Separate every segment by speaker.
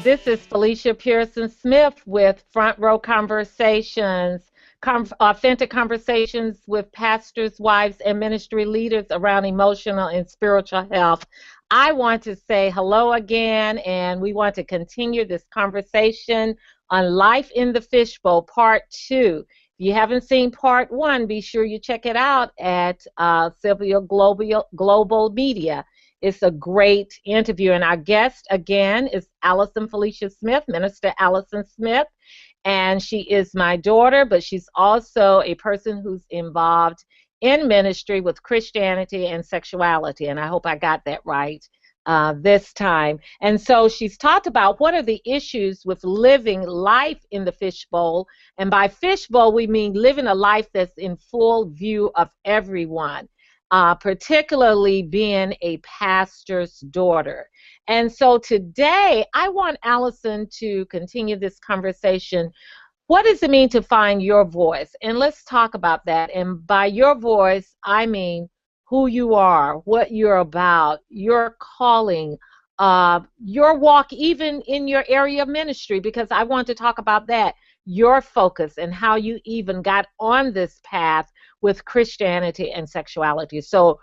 Speaker 1: This is Felecia Pearson Smith with Front Row Conversations, authentic conversations with pastors, wives, and ministry leaders around emotional and spiritual health. I want to say hello again, and we want to continue this conversation on Life in the Fishbowl, Part 2. If you haven't seen Part 1, be sure you check it out at Sylvia Global Media. It's a great interview, and our guest, again, is Allyson Felecia Smith, Minister Allyson Smith, and she is my daughter, but she's also a person who's involved in ministry with Christianity and sexuality, and I hope I got that right this time. And so she's talked about what are the issues with living life in the fishbowl, and by fishbowl we mean living a life that's in full view of everyone. Particularly being a pastor's daughter. And so today, I want Allyson to continue this conversation. What does it mean to find your voice? And let's talk about that. And by your voice, I mean who you are, what you're about, your calling, your walk even in your area of ministry, because I want to talk about that, your focus and how you even got on this path with Christianity and sexuality. So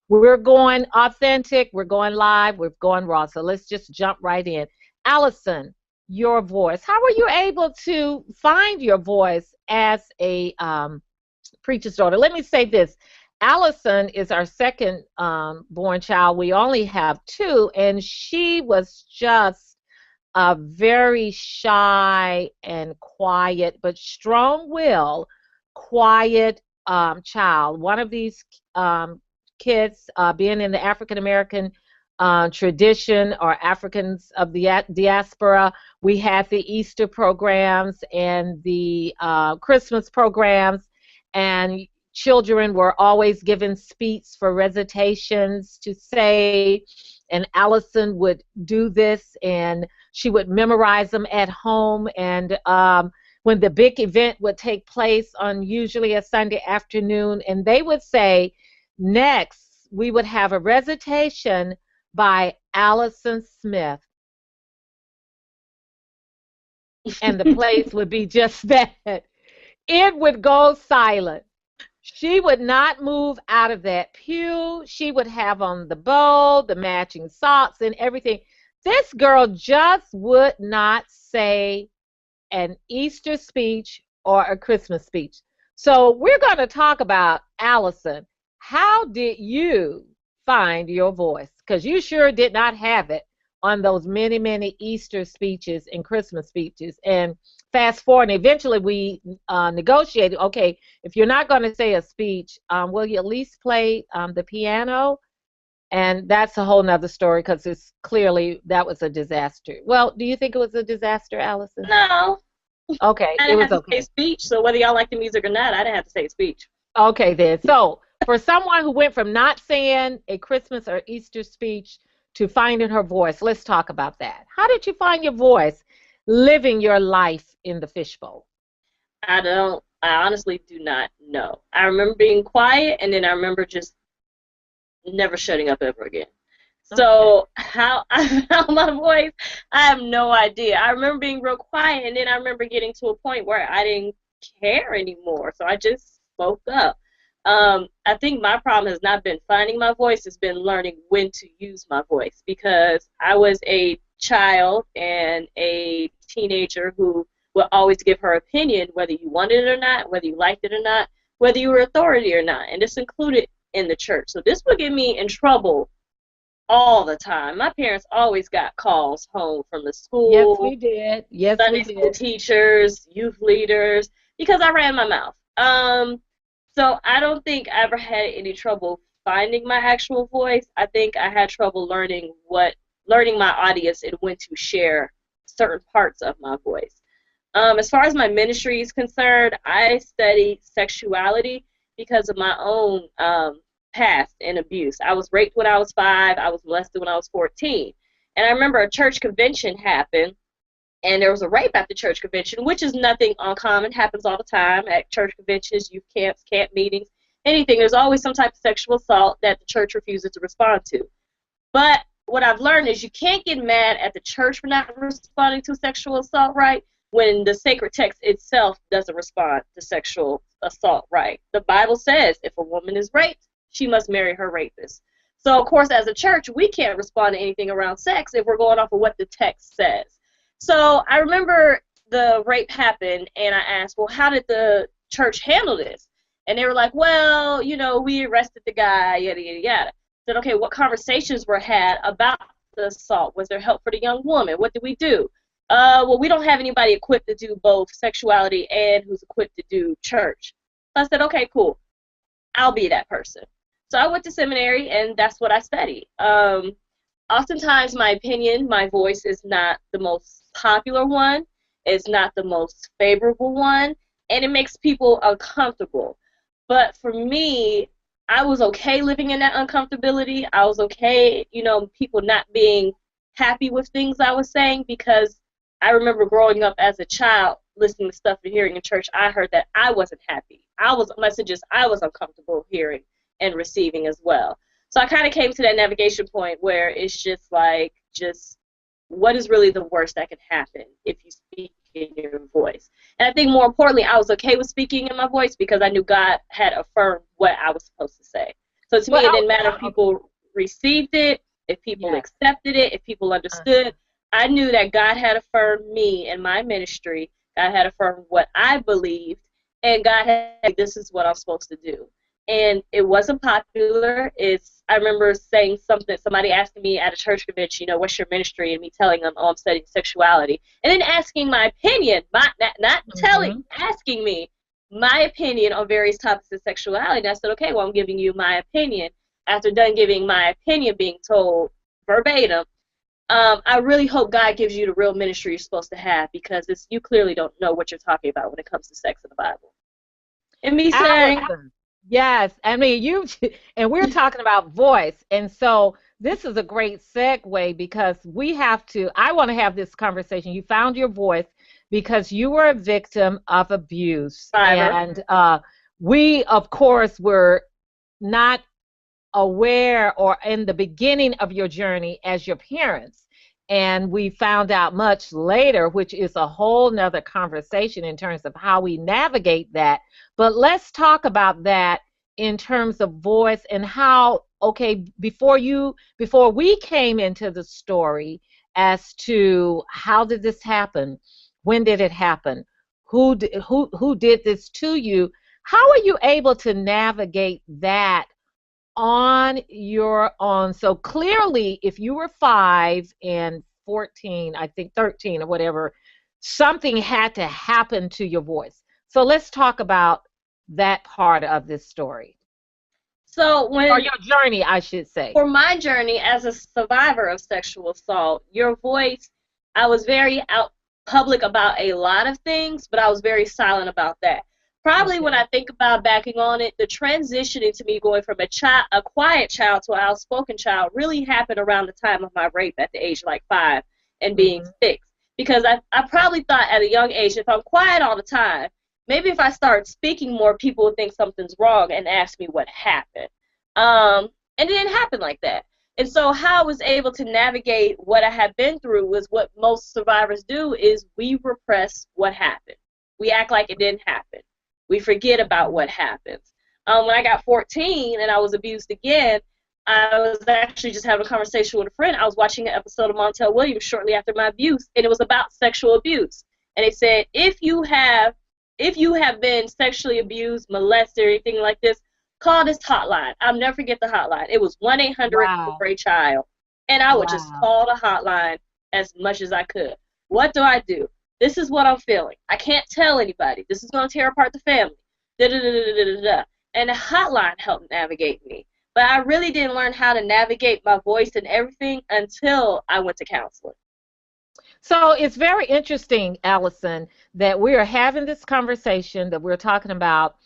Speaker 1: we're going authentic, we're going live, we're going raw. So let's just jump right in. Allyson, your voice. How were you able to find your voice as a preacher's daughter? Let me say this. Allyson is our second born child. We only have two, and she was just a very shy and quiet, but strong-willed, quiet child. One of these kids, being in the African-American tradition or Africans of the diaspora, we had the Easter programs and the Christmas programs, and children were always given speeches for recitations to say, and Allyson would do this, and she would memorize them at home, and when the big event would take place on usually a Sunday afternoon, and they would say, next, we would have a recitation by Allyson Smith. And the place would be just that. It would go silent. She would not move out of that pew. She would have on the bow, the matching socks, and everything. This girl just would not say an Easter speech or a Christmas speech. So we're going to talk about, Allyson, how did you find your voice? Because you sure did not have it on those many, many Easter speeches and Christmas speeches. And fast forward, and eventually we negotiated, okay, if you're not going to say a speech, will you at least play the piano? And that's a whole nother story, because it's clearly that was a disaster. Well, do you think it was a disaster, Allyson?
Speaker 2: No.
Speaker 1: Okay,
Speaker 2: I didn't have to say a speech, so whether y'all like the music or not, I didn't have to say a speech.
Speaker 1: Okay, then. So for someone who went from not saying a Christmas or Easter speech to finding her voice, let's talk about that. How did you find your voice living your life in the fishbowl?
Speaker 2: I honestly do not know. I remember being quiet, and then I remember just never shutting up ever again. Okay. So how I found my voice, I have no idea. I remember being real quiet, and then I remember getting to a point where I didn't care anymore, so I just spoke up. I think my problem has not been finding my voice, it's been learning when to use my voice, because I was a child and a teenager who would always give her opinion, whether you wanted it or not, whether you liked it or not, whether you were authority or not, and this included in the church. So this would get me in trouble all the time. My parents always got calls home from the school.
Speaker 1: Yes, we did. Yes,
Speaker 2: Sunday school teachers, youth leaders, because I ran my mouth. So I don't think I ever had any trouble finding my actual voice. I think I had trouble learning my audience and when to share certain parts of my voice. As far as my ministry is concerned, I studied sexuality because of my own past and abuse. I was raped when I was 5. I was molested when I was 14. And I remember a church convention happened, and there was a rape at the church convention, which is nothing uncommon. Happens all the time at church conventions, youth camps, camp meetings, anything. There's always some type of sexual assault that the church refuses to respond to. But what I've learned is you can't get mad at the church for not responding to sexual assault right when the sacred text itself doesn't respond to sexual assault right. The Bible says if a woman is raped, she must marry her rapist. So, of course, as a church, we can't respond to anything around sex if we're going off of what the text says. So I remember the rape happened, and I asked, well, how did the church handle this? And they were like, well, you know, we arrested the guy, yada, yada, yada. I said, okay, what conversations were had about the assault? Was there help for the young woman? What did we do? Well, we don't have anybody equipped to do both sexuality and who's equipped to do church. So I said, okay, cool. I'll be that person. So I went to seminary, and that's what I studied. Oftentimes, my opinion, my voice is not the most popular one. It's not the most favorable one, and it makes people uncomfortable. But for me, I was okay living in that uncomfortability. I was okay, you know, people not being happy with things I was saying, because I remember growing up as a child, listening to stuff and hearing in church, I heard that I wasn't happy. Messages I was uncomfortable hearing and receiving as well. So I kind of came to that navigation point where it's just like, what is really the worst that can happen if you speak in your voice? And I think more importantly, I was okay with speaking in my voice because I knew God had affirmed what I was supposed to say. So to me, it didn't matter if people received it, if people accepted it, if people understood. I knew that God had affirmed me and my ministry. God had affirmed what I believed, and God had, this is what I'm supposed to do. And it wasn't popular. I remember saying something, somebody asking me at a church convention, you know, what's your ministry? And me telling them, oh, I'm studying sexuality. And then asking my opinion, asking me my opinion on various topics of sexuality. And I said, okay, well, I'm giving you my opinion. After done giving my opinion, being told verbatim, I really hope God gives you the real ministry you're supposed to have, because you clearly don't know what you're talking about when it comes to sex in the Bible. And me saying...
Speaker 1: Yes, I mean, and we're talking about voice, and so this is a great segue because I want to have this conversation. You found your voice because you were a victim of abuse, and we, of course, were not aware or in the beginning of your journey as your parents, and we found out much later, which is a whole nother conversation in terms of how we navigate that. But let's talk about that in terms of voice and how, okay, before we came into the story as to how did this happen, when did it happen, who did this to you, how are you able to navigate that on your own? So clearly, if you were 5 and 14, I think 13 or whatever, something had to happen to your voice. So let's talk about that part of this story. Or your journey, I should say.
Speaker 2: For my journey as a survivor of sexual assault, your voice, I was very public about a lot of things, but I was very silent about that. Probably when I think about backing on it, the transition into me going from a quiet child to an outspoken child really happened around the time of my rape at the age of like 5 and being 6. Because I probably thought at a young age, if I'm quiet all the time, maybe if I start speaking more, people would think something's wrong and ask me what happened. And it didn't happen like that. And so how I was able to navigate what I had been through was what most survivors do, is we repress what happened. We act like it didn't happen. We forget about what happens. When I got 14 and I was abused again, I was actually just having a conversation with a friend. I was watching an episode of Montel Williams shortly after my abuse, and it was about sexual abuse. And it said, if you have been sexually abused, molested, or anything like this, call this hotline. I'll never forget the hotline. It was 1-800 for a child. And I would just call the hotline as much as I could. What do? This is what I'm feeling. I can't tell anybody. This is going to tear apart the family. Da-da-da-da-da-da-da. And the hotline helped navigate me. But I really didn't learn how to navigate my voice and everything until I went to counseling.
Speaker 1: So it's very interesting, Allyson, that we are having this conversation, that we're talking about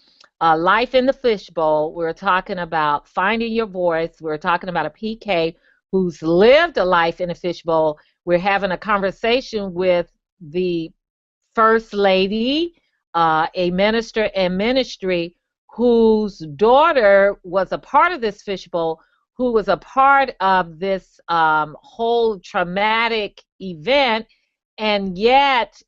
Speaker 1: life in the fishbowl. We're talking about finding your voice. We're talking about a PK who's lived a life in a fishbowl. We're having a conversation with the First Lady, a minister in ministry, whose daughter was a part of this fishbowl, who was a part of this whole traumatic event, and yet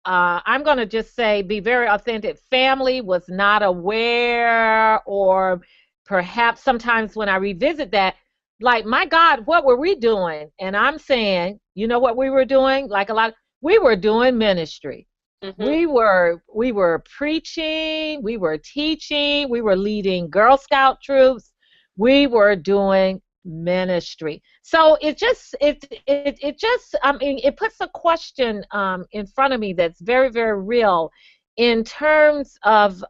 Speaker 1: I'm going to just say, be very authentic. Family was not aware, or perhaps sometimes when I revisit that, like, my God, what were we doing? And I'm saying, you know what we were doing? Like a lot, we were doing ministry.
Speaker 2: Mm-hmm.
Speaker 1: We were preaching, we were teaching, we were leading Girl Scout troops, we were doing ministry. So it just I mean, it puts a question in front of me that's very, very real in terms of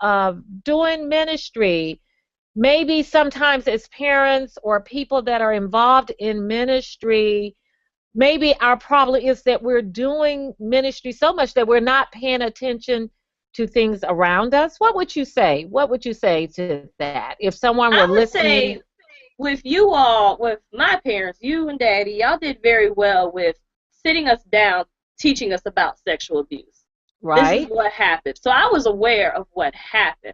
Speaker 1: doing ministry. Maybe sometimes as parents or people that are involved in ministry, maybe our problem is that we're doing ministry so much that we're not paying attention to things around us. What would you say? What would you say to that? If someone were
Speaker 2: I would
Speaker 1: listening.
Speaker 2: say with you all, with my parents, you and Daddy, y'all did very well with sitting us down, teaching us about sexual abuse. This is
Speaker 1: Right?
Speaker 2: what happened. So I was aware of what happened.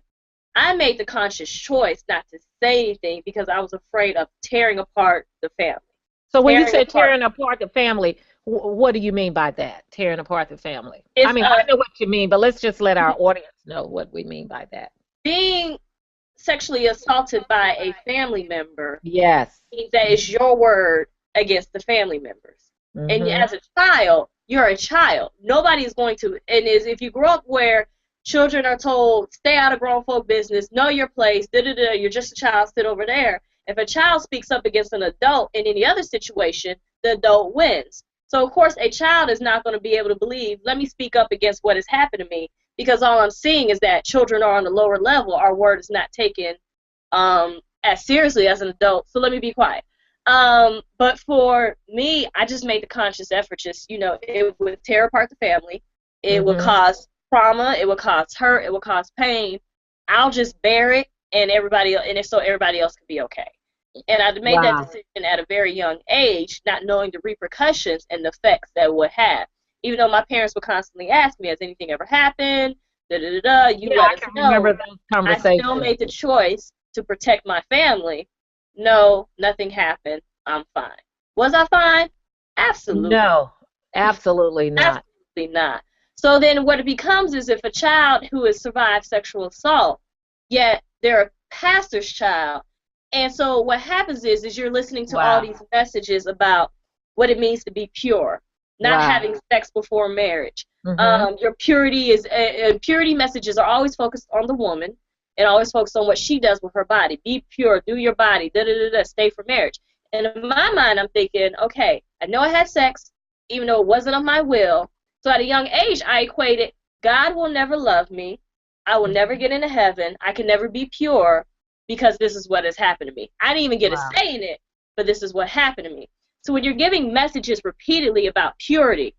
Speaker 2: I made the conscious choice not to say anything because I was afraid of tearing apart the family.
Speaker 1: So when you
Speaker 2: Tearing
Speaker 1: say
Speaker 2: apart.
Speaker 1: tearing apart the family, what do you mean by that? Tearing apart the family. I
Speaker 2: It's
Speaker 1: mean, I know what you mean, but let's just let our audience know what we mean by that.
Speaker 2: being sexually assaulted by a family member
Speaker 1: Yes.
Speaker 2: means that it's your word against the family members. And
Speaker 1: Mhm.
Speaker 2: as a child, you're a child. Nobody is going to, and is if you grow up where children are told, stay out of grown folk business, know your place, da-da-da, you're just a child, sit over there. If a child speaks up against an adult in any other situation, the adult wins. So, of course, a child is not going to be able to believe, let me speak up against what has happened to me, because all I'm seeing is that children are on a lower level. Our word is not taken as seriously as an adult, so let me be quiet. But for me, I just made the conscious effort. Just, it would tear apart the family. It would
Speaker 1: Mhm.
Speaker 2: cause trauma. It would cause hurt. It would cause pain. I'll just bear it, and if so, everybody else can be okay. And I made that
Speaker 1: Wow.
Speaker 2: decision at a very young age, not knowing the repercussions and the effects that it would have. Even though my parents would constantly ask me, has anything ever happened? Da da da da. You
Speaker 1: Yeah,
Speaker 2: let
Speaker 1: I
Speaker 2: us
Speaker 1: can remember
Speaker 2: know.
Speaker 1: those
Speaker 2: I still
Speaker 1: conversations.
Speaker 2: made the choice to protect my family. No, nothing happened. I'm fine. Was I fine? Absolutely.
Speaker 1: No, absolutely not.
Speaker 2: Absolutely not. So then what it becomes is if a child who has survived sexual assault, yet they're a pastor's child, and so what happens is you're listening to all
Speaker 1: Wow.
Speaker 2: these messages about what it means to be pure, not
Speaker 1: Wow.
Speaker 2: having sex before marriage.
Speaker 1: Mhm.
Speaker 2: Your purity is purity messages are always focused on the woman and always focused on what she does with her body. Be pure, do your body, da da da da, stay for marriage. And in my mind, I'm thinking, okay, I know I had sex, even though it wasn't of my will. So at a young age, I equated God will never love me. I will never get into heaven. I can never be pure because this is what has happened to me. I didn't even get a
Speaker 1: Wow.
Speaker 2: say in it, but this is what happened to me. So when you're giving messages repeatedly about purity,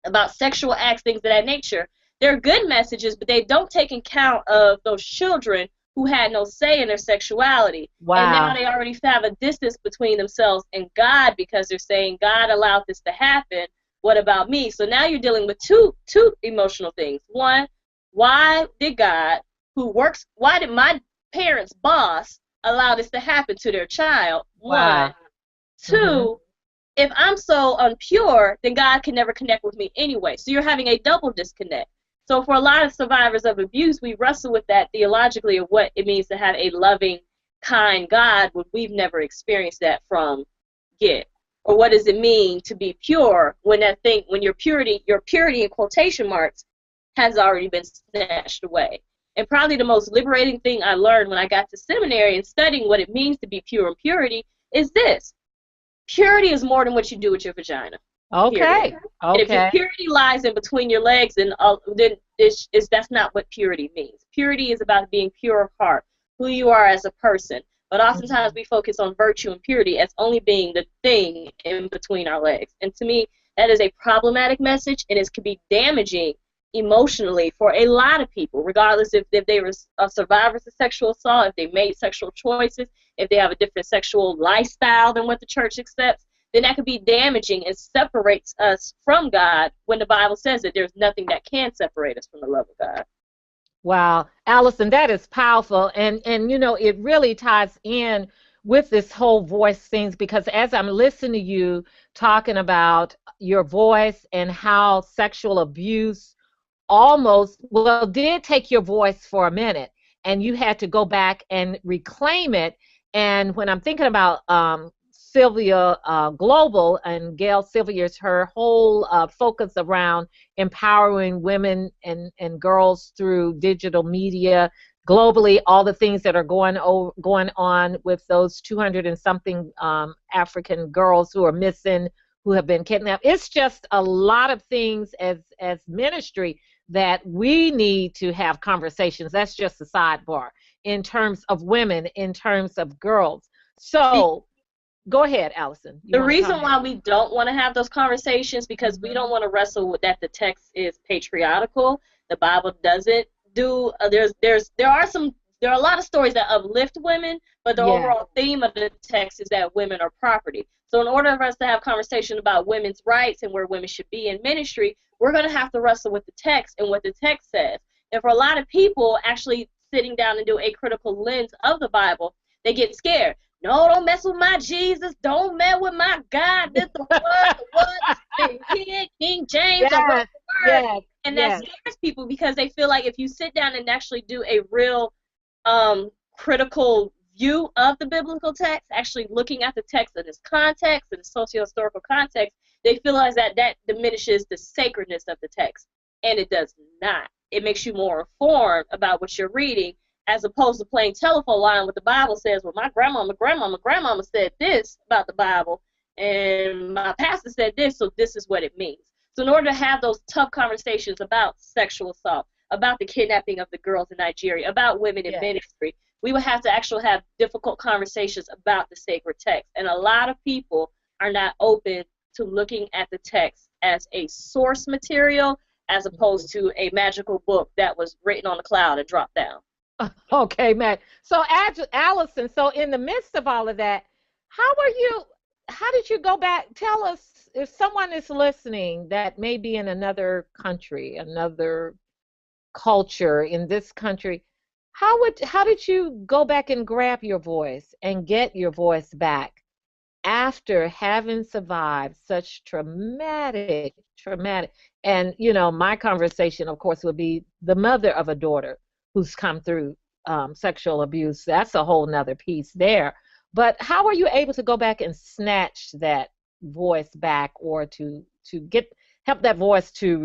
Speaker 2: about sexual acts, things of that nature, they're good messages, but they don't take account of those children who had no say in their sexuality. And now
Speaker 1: Wow.
Speaker 2: they already have a distance between themselves and God because they're saying, God allowed this to happen. What about me? So now you're dealing with two emotional things. One, why did God, why did my parents' boss allow this to happen to their child? One.
Speaker 1: Wow. Mhm.
Speaker 2: Two, if I'm so unpure, then God can never connect with me anyway. So you're having a double disconnect. So for a lot of survivors of abuse, we wrestle with that theologically of what it means to have a loving, kind God when we've never experienced that from Get. Or what does it mean to be pure when when your purity in quotation marks, has already been snatched away. And probably the most liberating thing I learned when I got to seminary and studying what it means to be pure in purity is this. Purity is more than what you do with your vagina. Period.
Speaker 1: Okay.
Speaker 2: And if your
Speaker 1: Okay.
Speaker 2: purity lies in between your legs, then that's not what purity means. Purity is about being pure of heart, who you are as a person. But oftentimes
Speaker 1: Mhm.
Speaker 2: we focus on virtue and purity as only being the thing in between our legs. And to me, that is a problematic message, and it can be damaging emotionally for a lot of people, regardless if they were survivors of sexual assault, if they made sexual choices, if they have a different sexual lifestyle than what the church accepts, then that could be damaging and separates us from God when the Bible says that there's nothing that can separate us from the love of God.
Speaker 1: Wow, Allison, that is powerful, and it really ties in with this whole voice things, because as I'm listening to you talking about your voice and how sexual abuse almost, well, did take your voice for a minute, and you had to go back and reclaim it. And when I'm thinking about Sylvia Global and Gail Sylvia's, her whole focus around empowering women and girls through digital media globally, all the things that are going on with those 200 and something African girls who are missing, who have been kidnapped. It's just a lot of things as ministry that we need to have conversations. That's just a sidebar in terms of women, in terms of girls. So go ahead, Allyson.
Speaker 2: The reason why we don't want to have those conversations, because we don't want to wrestle with that the text is patriarchal. The Bible doesn't do. There are a lot of stories that uplift women, but the overall theme of the text is that women are property. So in order for us to have conversation about women's rights and where women should be in ministry, we're going to have to wrestle with the text and what the text says. And for a lot of people actually sitting down and do a critical lens of the Bible, they get scared. No, don't mess with my Jesus. Don't mess with my God. This the word, King James. And that scares people, because they feel like if you sit down and actually do a real critical view of the biblical text, actually looking at the text in its context, in its socio-historical context, they feel as that diminishes the sacredness of the text. And it does not. It makes you more informed about what you're reading, as opposed to playing telephone line what the Bible says. Well, my grandmama said this about the Bible, and my pastor said this, so this is what it means. So in order to have those tough conversations about sexual assault, about the kidnapping of the girls in Nigeria, about women in ministry, we would have to actually have difficult conversations about the sacred text. And a lot of people are not open to looking at the text as a source material, as opposed to a magical book that was written on the cloud and dropped down.
Speaker 1: Okay, Matt. So, Allyson, so in the midst of all of that, how did you go back? Tell us, if someone is listening that may be in another country, another culture in this country, how did you go back and grab your voice and get your voice back after having survived such traumatic, and, my conversation, of course, would be the mother of a daughter who's come through sexual abuse. That's a whole nother piece there. But how are you able to go back and snatch that voice back, or to help that voice to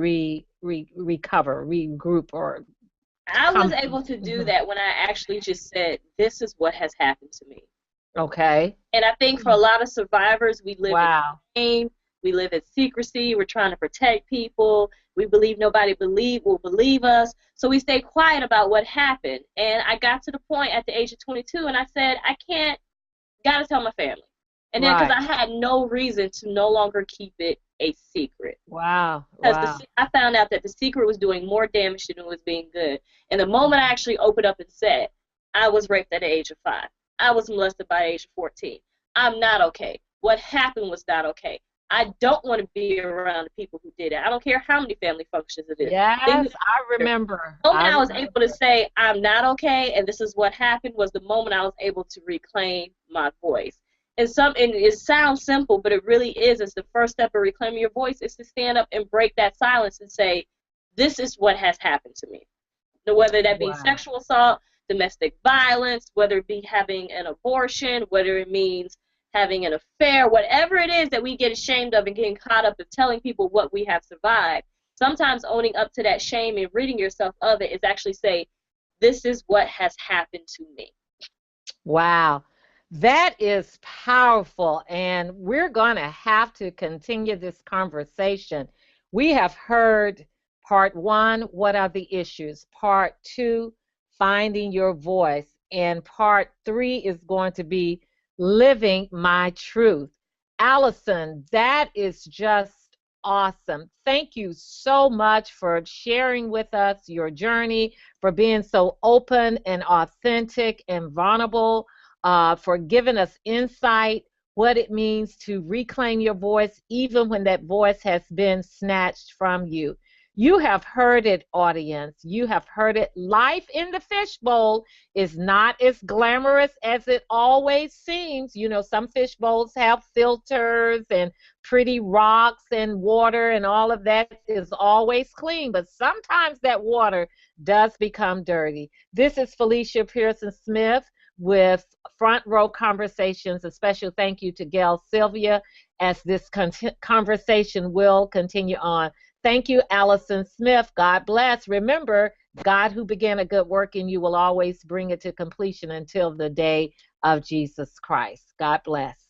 Speaker 1: recover, regroup, or
Speaker 2: I was able to do that when I actually just said, this is what has happened to me.
Speaker 1: Okay.
Speaker 2: And I think for a lot of survivors, we live in shame, we live in secrecy, we're trying to protect people, we believe nobody will believe us, so we stay quiet about what happened. And I got to the point at the age of 22, and I said, gotta tell my family. And then because I had no reason to no longer keep it a secret.
Speaker 1: Wow.
Speaker 2: Because I found out that the secret was doing more damage than it was being good. And the moment I actually opened up and said, I was raped at the age of 5. I was molested by the age of 14. I'm not okay. What happened was not okay. I don't want to be around the people who did it. I don't care how many family functions it is.
Speaker 1: Yes, I remember.
Speaker 2: The moment I was able to say, I'm not okay, and this is what happened, was the moment I was able to reclaim my voice. And it sounds simple, but it really is. It's the first step of reclaiming your voice is to stand up and break that silence and say, this is what has happened to me. Whether that be sexual assault, domestic violence, whether it be having an abortion, whether it means having an affair, whatever it is that we get ashamed of and getting caught up in telling people what we have survived. Sometimes owning up to that shame and ridding yourself of it is actually say, this is what has happened to me.
Speaker 1: Wow. That is powerful, and we're going to have to continue this conversation. We have heard part 1, what are the issues? Part 2, finding your voice. And part 3 is going to be living my truth. Allyson, that is just awesome. Thank you so much for sharing with us your journey, for being so open and authentic and vulnerable, for giving us insight, what it means to reclaim your voice, even when that voice has been snatched from you. You have heard it, audience. You have heard it. Life in the fishbowl is not as glamorous as it always seems. You know, some fish bowls have filters and pretty rocks and water, and all of that is always clean, but sometimes that water does become dirty. This is Felecia Pearson Smith with Front Row Conversations. A special thank you to Gail Sylvia as this conversation will continue on. Thank you, Allyson Smith. God bless. Remember, God who began a good work in you will always bring it to completion until the day of Jesus Christ. God bless.